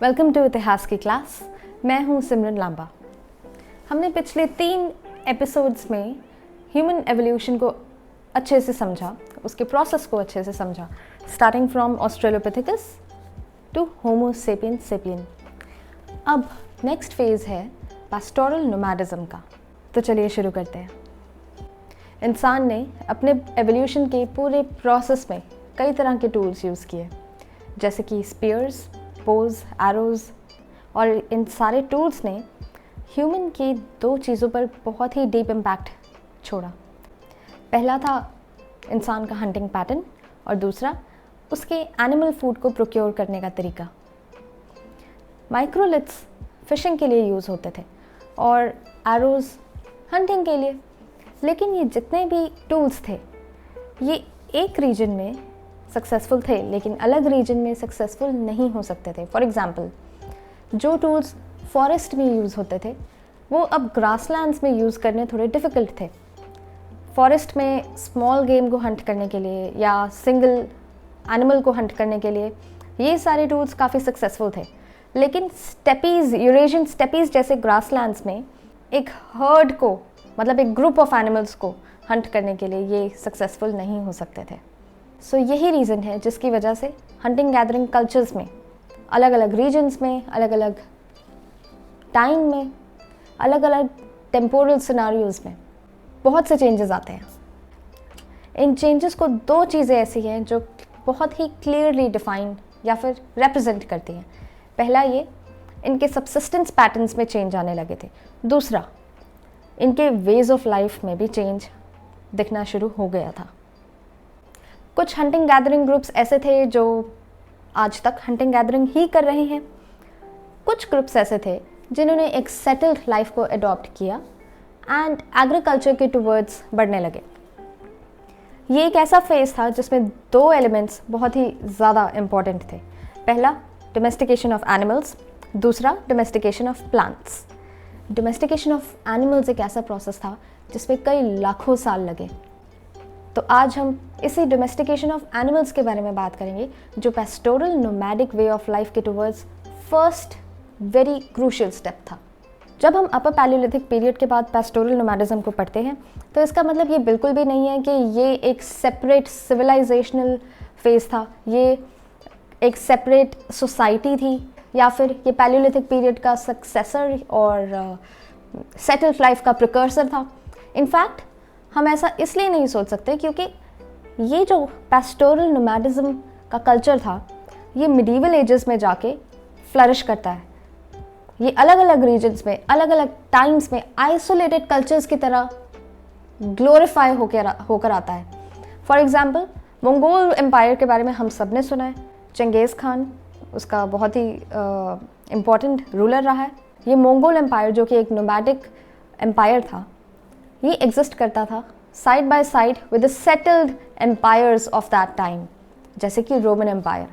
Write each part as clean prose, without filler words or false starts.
Welcome to इतिहास की class. मैं हूँ सिमरन लांबा। हमने पिछले 3 एपिसोड्स में ह्यूमन एवोल्यूशन को अच्छे से समझा, उसके प्रोसेस को अच्छे से समझा, starting from Australopithecus to Homo sapien sapien. अब नेक्स्ट फेज़ है पास्टोरल नोमैडिज्म का। तो चलिए शुरू करते हैं। इंसान ने अपने एवोल्यूशन के पूरे प्रोसेस में कई तरह के टूल्स यूज़ किए, जैसे कि स्पीयर्स, बोज, एरोज़, और इन सारे टूल्स ने ह्यूमन की 2 चीज़ों पर बहुत ही डीप इम्पैक्ट छोड़ा। पहला था इंसान का हंटिंग पैटर्न और दूसरा उसके एनिमल फूड को प्रोक्योर करने का तरीका। माइक्रोलिथ्स फिशिंग के लिए यूज़ होते थे और एरोज़ हंटिंग के लिए, लेकिन ये जितने भी टूल्स थे ये एक रीजन में सक्सेसफुल थे लेकिन अलग रीजन में सक्सेसफुल नहीं हो सकते थे। फॉर एग्ज़ाम्पल, जो टूल्स फॉरेस्ट में यूज़ होते थे वो अब ग्रासलैंड्स में यूज़ करने थोड़े डिफ़िकल्ट थे। फॉरेस्ट में स्मॉल गेम को हंट करने के लिए या सिंगल एनिमल को हंट करने के लिए ये सारे टूल्स काफ़ी सक्सेसफुल थे, लेकिन स्टेपीज़, यूरेशियन स्टेपीज़ जैसे ग्रासलैंड्स में एक हर्ड को, मतलब एक ग्रुप ऑफ एनिमल्स को हंट करने के लिए ये सक्सेसफुल नहीं हो सकते थे। सो यही रीज़न है जिसकी वजह से हंटिंग गैदरिंग कल्चर्स में अलग अलग रीजन्स में, अलग अलग टाइम में, अलग अलग टेम्पोरल सिनारियोज़ में बहुत से चेंजेस आते हैं। इन चेंजेस को 2 चीज़ें ऐसी हैं जो बहुत ही क्लियरली डिफाइन या फिर रिप्रेजेंट करती हैं। पहला, ये इनके सबसिस्टेंस पैटर्न्स में चेंज आने लगे थे। दूसरा, इनके वेज ऑफ लाइफ में भी चेंज दिखना शुरू हो गया था। कुछ हंटिंग गैदरिंग ग्रुप्स ऐसे थे जो आज तक हंटिंग गैदरिंग ही कर रहे हैं। कुछ ग्रुप्स ऐसे थे जिन्होंने एक सेटल्ड लाइफ को अडॉप्ट किया एंड एग्रीकल्चर के टुवर्ड्स बढ़ने लगे। ये एक ऐसा फेज था जिसमें 2 एलिमेंट्स बहुत ही ज़्यादा इम्पॉर्टेंट थे। पहला, डोमेस्टिकेशन ऑफ एनिमल्स, दूसरा domestication of plants. Domestication of animals एक ऐसा प्रोसेस था जिसमें कई लाखों साल लगे। तो आज हम इसी डोमेस्टिकेशन ऑफ एनिमल्स के बारे में बात करेंगे, जो pastoral nomadic way of life के towards first very crucial step था। जब हम अपर पैलियोलिथिक पीरियड के बाद पेस्टोरल नोमैडिज्म को पढ़ते हैं तो इसका मतलब ये बिल्कुल भी नहीं है कि ये एक सेपरेट सिविलाइजेशनल फेज था, ये एक सेपरेट सोसाइटी थी, या फिर ये पैलियोलिथिक पीरियड का सक्सेसर और सेटल्ड लाइफ का प्रिकर्सर था। इनफैक्ट हम ऐसा इसलिए नहीं सोच सकते क्योंकि ये जो पेस्टोरल नोमैडिज्म का कल्चर था ये मिडीवल एजेस में जाके फ्लरिश करता है। ये अलग अलग रीजन्स में, अलग अलग टाइम्स में आइसोलेटेड कल्चर्स की तरह ग्लोरीफाई होकर आता है। फॉर एग्ज़ाम्पल, मंगोल एम्पायर के बारे में हम सब ने सुना है। चंगेज़ खान उसका बहुत ही इम्पॉर्टेंट रूलर रहा है। ये मंगोल एम्पायर, जो कि एक नोमैडिक एम्पायर था, ये एग्जिस्ट करता था side by side with the settled empires of that time, जैसे कि रोमन एम्पायर।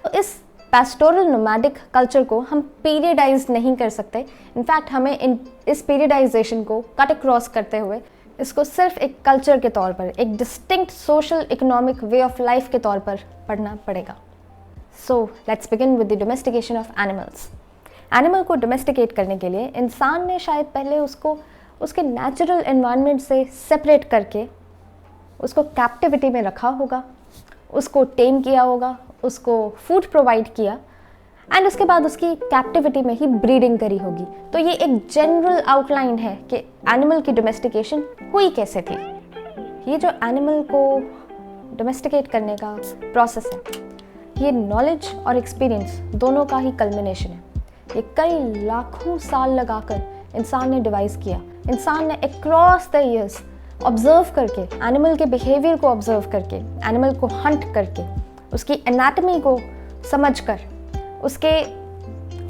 तो इस पेस्टोरल नोमैडिक कल्चर को हम पीरियडाइज नहीं कर सकते। इनफैक्ट हमें इस पीरियडाइजेशन को कट अक्रॉस करते हुए इसको सिर्फ एक कल्चर के तौर पर, एक distinct social economic way of life के तौर पर पढ़ना पड़ेगा। So let's begin with the domestication of animals. Animal को डोमेस्टिकेट करने के लिए इंसान ने शायद पहले उसको उसके नेचुरल एनवायरनमेंट से सेपरेट करके उसको कैप्टिविटी में रखा होगा, उसको टेम किया होगा, उसको फूड प्रोवाइड किया एंड उसके बाद उसकी कैप्टिविटी में ही ब्रीडिंग करी होगी। तो ये एक जनरल आउटलाइन है कि एनिमल की डोमेस्टिकेशन हुई कैसे थी। ये जो एनिमल को डोमेस्टिकेट करने का प्रोसेस है, ये नॉलेज और एक्सपीरियंस दोनों का ही कल्मिनेशन है। ये कई लाखों साल लगाकर इंसान ने डिवाइस किया। इंसान ने अक्रॉस द ईयर्स ऑब्जर्व करके, एनिमल के बिहेवियर को ऑब्जर्व करके, एनिमल को हंट करके, उसकी एनाटमी को समझकर, उसके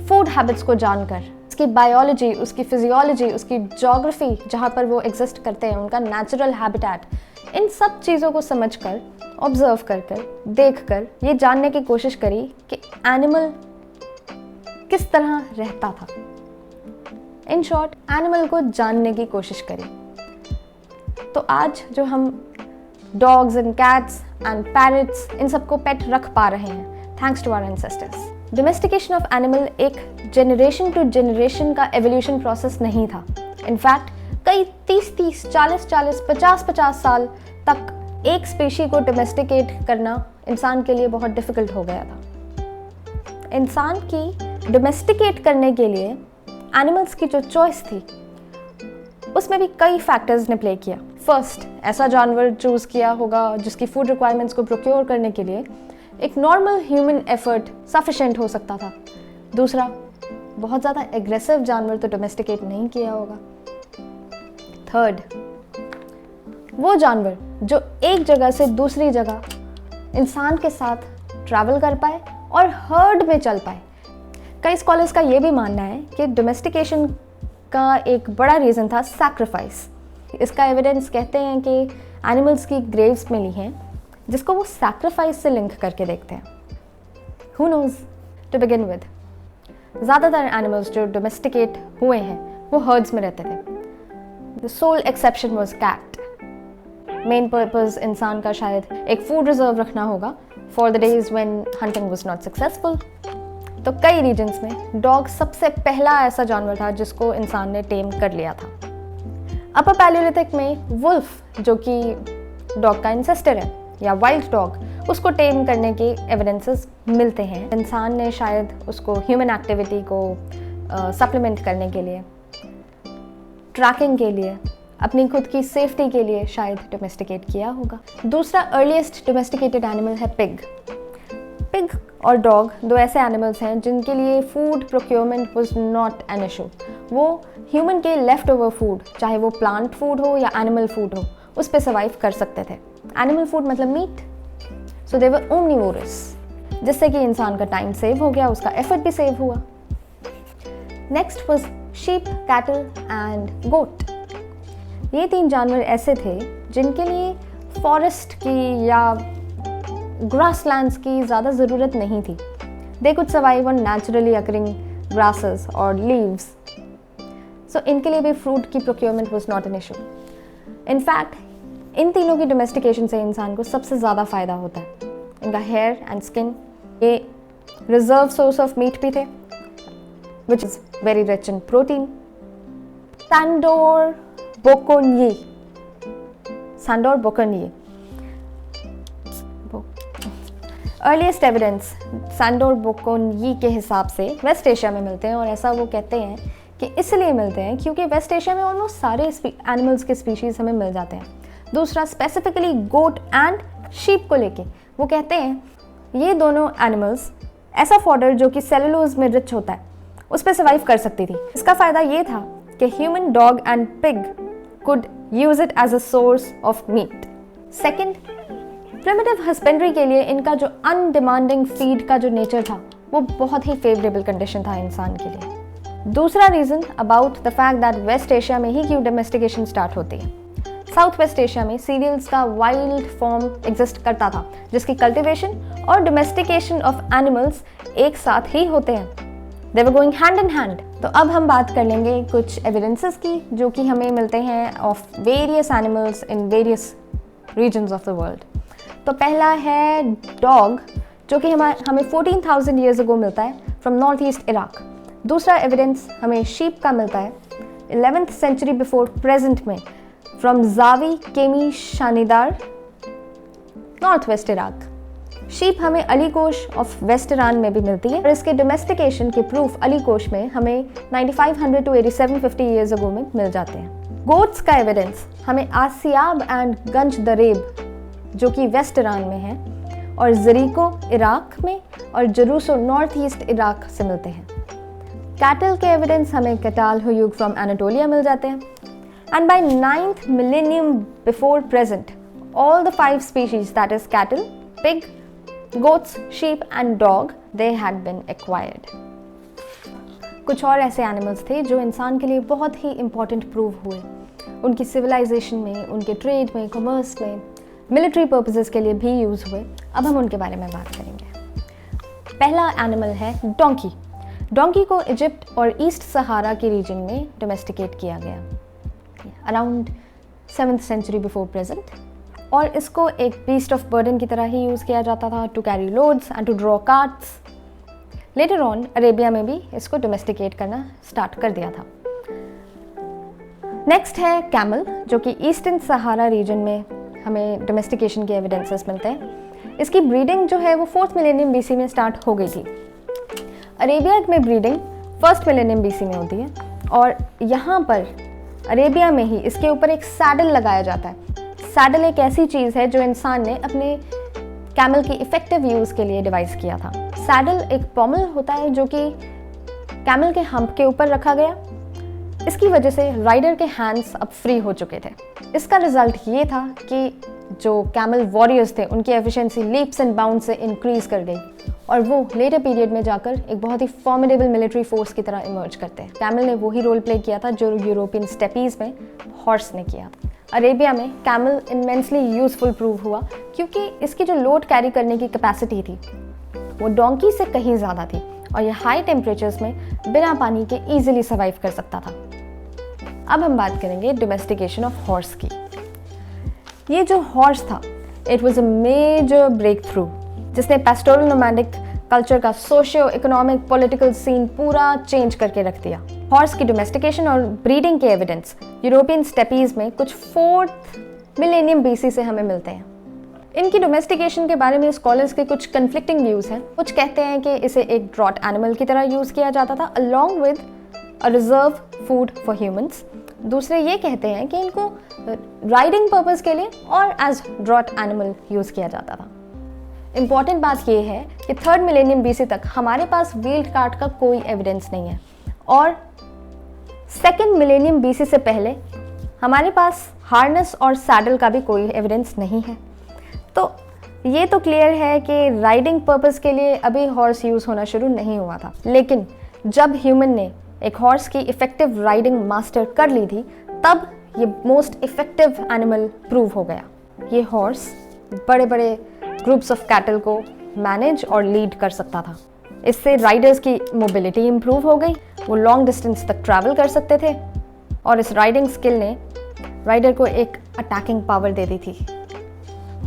फूड हैबिट्स को जानकर, उसकी बायोलॉजी, उसकी फिजियोलॉजी, उसकी ज्योग्राफी, जहाँ पर वो एग्जिस्ट करते हैं, उनका नेचुरल हैबिटेट, इन सब चीज़ों को समझकर, ऑब्जर्व कर कर, देख कर ये जानने की कोशिश करी कि एनिमल किस तरह रहता था। इन शॉर्ट, एनिमल को जानने की कोशिश करी। तो आज जो हम dogs and cats and parrots इन सबको पेट रख पा रहे हैं thanks to our ancestors. Domestication of animal एक जनरेशन टू जनरेशन का एवोल्यूशन प्रोसेस नहीं था। इनफैक्ट कई 30-30, 40-40, 50-50 साल तक एक स्पीशी को डोमेस्टिकेट करना इंसान के लिए बहुत डिफ़िकल्ट हो गया था। इंसान की डोमेस्टिकेट करने के लिए एनिमल्स की जो चॉइस थी उसमें भी कई फैक्टर्स ने प्ले किया। फर्स्ट, ऐसा जानवर चूज़ किया होगा जिसकी फूड रिक्वायरमेंट्स को प्रोक्योर करने के लिए एक नॉर्मल ह्यूमन एफर्ट सफिशेंट हो सकता था। दूसरा, बहुत ज़्यादा एग्रेसिव जानवर तो डोमेस्टिकेट नहीं किया होगा। थर्ड, वो जानवर जो एक जगह से दूसरी जगह इंसान के साथ ट्रैवल कर पाए और हर्ड में चल पाए। कई स्कॉलर्स का ये भी मानना है कि डोमेस्टिकेशन का एक बड़ा रीज़न था सैक्रिफाइस। इसका एविडेंस कहते हैं कि एनिमल्स की ग्रेव्स मिली हैं जिसको वो सैक्रिफाइस से लिंक करके देखते हैं। Who knows. To begin with, ज़्यादातर एनिमल्स जो डोमेस्टिकेट हुए हैं वो हर्ड्स में रहते थे। The sole exception was cat. Main purpose इंसान का शायद एक फूड रिजर्व रखना होगा for the days when hunting was not successful. तो कई रीजन्स में डॉग सबसे पहला ऐसा जानवर था जिसको इंसान ने टेम कर लिया था। अपर पैलियोलिथिक में वुल्फ, जो कि डॉग का इंसेस्टर है, या वाइल्ड डॉग, उसको टेम करने के एविडेंसेस मिलते हैं। इंसान ने शायद उसको ह्यूमन एक्टिविटी को सप्लीमेंट करने के लिए, ट्रैकिंग के लिए, अपनी खुद की सेफ्टी के लिए शायद डोमेस्टिकेट किया होगा। दूसरा अर्लीस्ट डोमेस्टिकेटेड एनिमल है पिग। पिग और डॉग दो ऐसे एनिमल्स हैं जिनके लिए food procurement was not an issue. वो ह्यूमन के लेफ्ट ओवर फूड, चाहे वो प्लांट फूड हो या एनिमल फूड हो, उस पर सर्वाइव कर सकते थे। एनिमल फूड मतलब मीट, सो दे वर ओमनिवोरस, जिससे कि इंसान का टाइम सेव हो गया, उसका एफर्ट भी सेव हुआ। Next was sheep, cattle and goat. ये तीन जानवर ऐसे थे जिनके लिए फॉरेस्ट की या ग्रासलैंड्स की ज़्यादा ज़रूरत नहीं थी। They could survive on naturally occurring grasses और लीव्स, सो इनके लिए भी फ्रूट की procurement was not an issue. In fact इन तीनों की डोमेस्टिकेशन से इंसान को सबसे ज़्यादा फ़ायदा होता है। इनका हेयर एंड स्किन ये रिजर्व सोर्स ऑफ मीट भी थे, which is very rich in protein. Sandor Bokonyi, Sandor Bokonyi, earliest evidence Sandor Bokonyi के हिसाब से वेस्ट एशिया में मिलते हैं। और ऐसा वो कहते हैं कि इसलिए मिलते हैं क्योंकि वेस्ट एशिया में ऑलमोस्ट सारे एनिमल्स के स्पीशीज़ हमें मिल जाते हैं। दूसरा, स्पेसिफिकली गोट एंड शीप को लेके वो कहते हैं ये दोनों एनिमल्स ऐसा फॉडर जो कि सेलुलोज में रिच होता है उस पर सर्वाइव कर सकती थी। इसका फ़ायदा ये था कि human, dog and pig could use it as a source of meat. Second, primitive husbandry के लिए इनका जो अनडिमांडिंग फीड का जो नेचर था वो बहुत ही फेवरेबल कंडीशन था इंसान के लिए। दूसरा reason about the fact that West Asia में ही क्यों डोमेस्टिकेशन स्टार्ट होती है। साउथ वेस्ट एशिया में सीरियल्स का वाइल्ड फॉर्म एग्जिस्ट करता था जिसकी कल्टिवेशन और डोमेस्टिकेशन ऑफ एनिमल्स एक साथ ही होते हैं। They were going hand in hand. तो अब हम बात कर लेंगे कुछ एविडेंसेस की जो कि हमें मिलते हैं of various animals in various regions of the world. तो पहला है डॉग, जो कि हमें 14,000 ईयर्स अगो मिलता है फ्रॉम नॉर्थ ईस्ट इराक। दूसरा एविडेंस हमें शीप का मिलता है 11th सेंचुरी बिफोर प्रेजेंट में from Zawi Chemi Shanidar, north west Iraq. Sheep हमें अलीकोश ऑफ वेस्ट ईरान में भी मिलती है और इसके डोमेस्टिकेशन के प्रूफ अलीकोश में हमें 9500 to 8750 ईयर्स अगो में मिल जाते हैं। गोट्स का एविडेंस हमें आसियाब एंड गंज दरेब, जो कि वेस्ट ईरान में है, और जरीको इराक में और जरूसो नॉर्थ ईस्ट इराक से मिलते हैं। कैटल के एविडेंस हमें कटाल हुयूग फ्रॉम एनाटोलिया मिल जाते हैं। And by 9th millennium before present all the 5 species, that is cattle, pig, goats, sheep and dog, they had been acquired. कुछ और ऐसे एनिमल्स थे जो इंसान के लिए बहुत ही इम्पॉर्टेंट प्रूव हुए, उनकी सिविलाइजेशन में, उनके ट्रेड में, कॉमर्स में, मिलिट्री पर्पसेस के लिए भी यूज़ हुए। अब हम उनके बारे में बात करेंगे। पहला एनिमल है डोंकी। डोंकी को इजिप्ट और ईस्ट सहारा के रीजन में डोमेस्टिकेट किया गया around 7th century before present, और इसको एक बीस्ट ऑफ बर्डन की तरह ही यूज़ किया जाता था to carry loads and to draw carts. Later on Arabia में भी इसको डोमेस्टिकेट करना स्टार्ट कर दिया था। नेक्स्ट है कैमल, जो कि ईस्टर्न सहारा रीजन में हमें डोमेस्टिकेशन के एविडेंसेस मिलते हैं। इसकी ब्रीडिंग जो है वो 4th मिलेनियम BC में स्टार्ट हो गई थी। अरेबिया में ब्रीडिंग 1st मिलेनियम BC में होती है और यहाँ पर अरेबिया में ही इसके ऊपर एक सैडल लगाया जाता है। सैडल एक ऐसी चीज़ है जो इंसान ने अपने कैमल के इफेक्टिव यूज़ के लिए डिवाइस किया था। सैडल एक पॉमल होता है जो कि कैमल के हम्प के ऊपर रखा गया। इसकी वजह से राइडर के हैंड्स अब फ्री हो चुके थे। इसका रिजल्ट ये था कि जो कैमल वॉरियर्स थे उनकी एफिशिएंसी लीप्स एंड बाउंड से इंक्रीज कर गई और वो लेटर पीरियड में जाकर एक बहुत ही फॉर्मिडेबल मिलिट्री फोर्स की तरह इमर्ज करते हैं। कैमल ने वही रोल प्ले किया था जो यूरोपियन स्टेपीज़ में हॉर्स ने किया। अरेबिया में कैमल इमेंसली यूजफुल प्रूव हुआ क्योंकि इसकी जो लोड कैरी करने की कैपेसिटी थी वो डोंकी से कहीं ज़्यादा थी और ये हाई टेम्परेचर्स में बिना पानी के ईजिली सर्वाइव कर सकता था। अब हम बात करेंगे डोमेस्टिकेशन ऑफ हॉर्स की। ये जो हॉर्स था it was a major breakthrough जिसने पैस्टोरल नोमैडिक कल्चर का सोशियो इकोनॉमिक पॉलिटिकल सीन पूरा चेंज करके रख दिया। हॉर्स की डोमेस्टिकेशन और ब्रीडिंग के एविडेंस यूरोपियन स्टेपीज़ में कुछ 4th मिलेनियम BC से हमें मिलते हैं। इनकी डोमेस्टिकेशन के बारे में स्कॉलर्स के कुछ कन्फ्लिक्टिंग व्यूज़ हैं। कुछ कहते हैं कि इसे एक ड्रॉट एनिमल की तरह यूज़ किया जाता था along with a reserve food for humans. दूसरे ये कहते हैं कि इनको राइडिंग पर्पस के लिए और एज ड्रॉट एनिमल यूज़ किया जाता था। इम्पॉर्टेंट बात यह है कि 3rd मिलेनियम BC तक हमारे पास व्हील्ड कार्ट का कोई एविडेंस नहीं है और 2nd मिलेनियम BC से पहले हमारे पास हार्नेस और सैडल का भी कोई एविडेंस नहीं है। तो ये तो क्लियर है कि राइडिंग पर्पस के लिए अभी हॉर्स यूज़ होना शुरू नहीं हुआ था, लेकिन जब ह्यूमन ने एक हॉर्स की इफ़ेक्टिव राइडिंग मास्टर कर ली थी तब ये मोस्ट इफ़ेक्टिव एनिमल प्रूव हो गया। ये हॉर्स बड़े बड़े ग्रुप्स ऑफ कैटल को मैनेज और लीड कर सकता था। इससे राइडर्स की मोबिलिटी इम्प्रूव हो गई, वो लॉन्ग डिस्टेंस तक ट्रैवल कर सकते थे और इस राइडिंग स्किल ने राइडर को एक अटैकिंग पावर दे दी थी।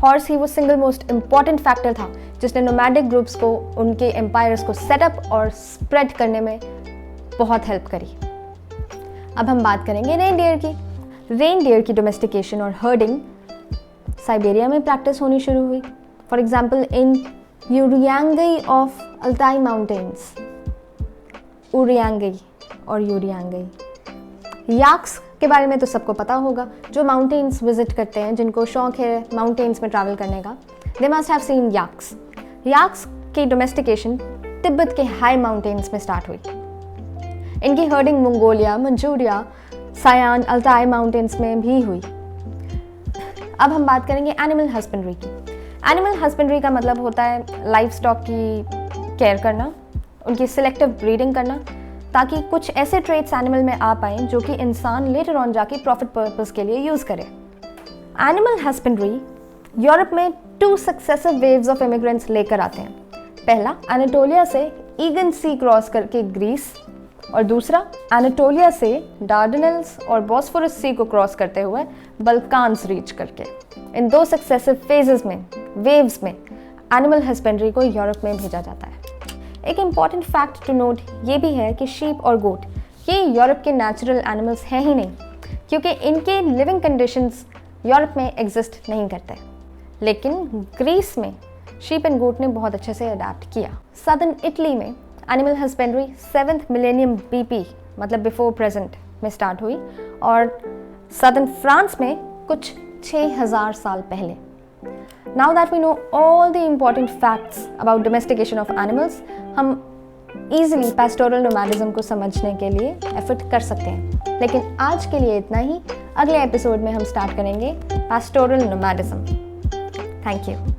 हॉर्स ही वो सिंगल मोस्ट इम्पॉर्टेंट फैक्टर था जिसने नोमैडिक ग्रुप्स को उनके एम्पायर्स को सेटअप और स्प्रेड करने में बहुत हेल्प करी। अब हम बात करेंगे रेनडियर की। रेनडियर की डोमेस्टिकेशन और हर्डिंग साइबेरिया में प्रैक्टिस होनी शुरू हुई। For example in Uriankhai of Altai mountains, Uriankhai और यूरियांगई। याक्स के बारे में तो सबको पता होगा, जो माउंटेन्स विजिट करते हैं, जिनको शौक है माउंटेन्स में ट्रैवल करने का, दे मस्ट हैव सीन याक्स। याक्स की डोमेस्टिकेशन तिब्बत के हाई माउंटेन्स में स्टार्ट हुई। इनकी herding Mongolia, Manchuria, Sayan, Altai mountains में भी हुई। अब हम बात करेंगे एनिमल हस्बेंड्री की। एनिमल हस्बेंड्री का मतलब होता है लाइफ स्टॉक की केयर करना, उनकी सिलेक्टिव ब्रीडिंग करना, ताकि कुछ ऐसे ट्रेट्स एनिमल में आ पाएँ जो कि इंसान लेटर ऑन जाके प्रॉफिट पर्पस के लिए यूज़ करे। एनिमल हस्बेंड्री यूरोप में 2 सक्सेसिव वेव्स ऑफ इमिग्रेंट्स लेकर आते हैं। पहला एनाटोलिया से ईगन सी क्रॉस करके ग्रीस और दूसरा एनाटोलिया से डार्डनेल्स और बॉस्फोरस सी को क्रॉस करते हुए बल्कान्स रीच करके। इन 2 सक्सेसिव फेजेस में, वेव्स में, एनिमल हस्बेंड्री को यूरोप में भेजा जाता है। एक इम्पॉर्टेंट फैक्ट टू नोट ये भी है कि शीप और गोट ये यूरोप के नेचुरल एनिमल्स हैं ही नहीं, क्योंकि इनके लिविंग कंडीशंस यूरोप में एग्जिस्ट नहीं करते। लेकिन ग्रीस में शीप एंड गोट ने बहुत अच्छे से अडेप्ट किया। सदर्न इटली में animal husbandry 7th millennium BP मतलब बिफोर प्रेजेंट में स्टार्ट हुई और सदर्न फ्रांस में कुछ 6000 साल पहले। Now that we know all the important facts about domestication of animals, हम easily pastoral nomadism को समझने के लिए एफर्ट कर सकते हैं। लेकिन आज के लिए इतना ही। अगले एपिसोड में हम स्टार्ट करेंगे pastoral nomadism। Thank you.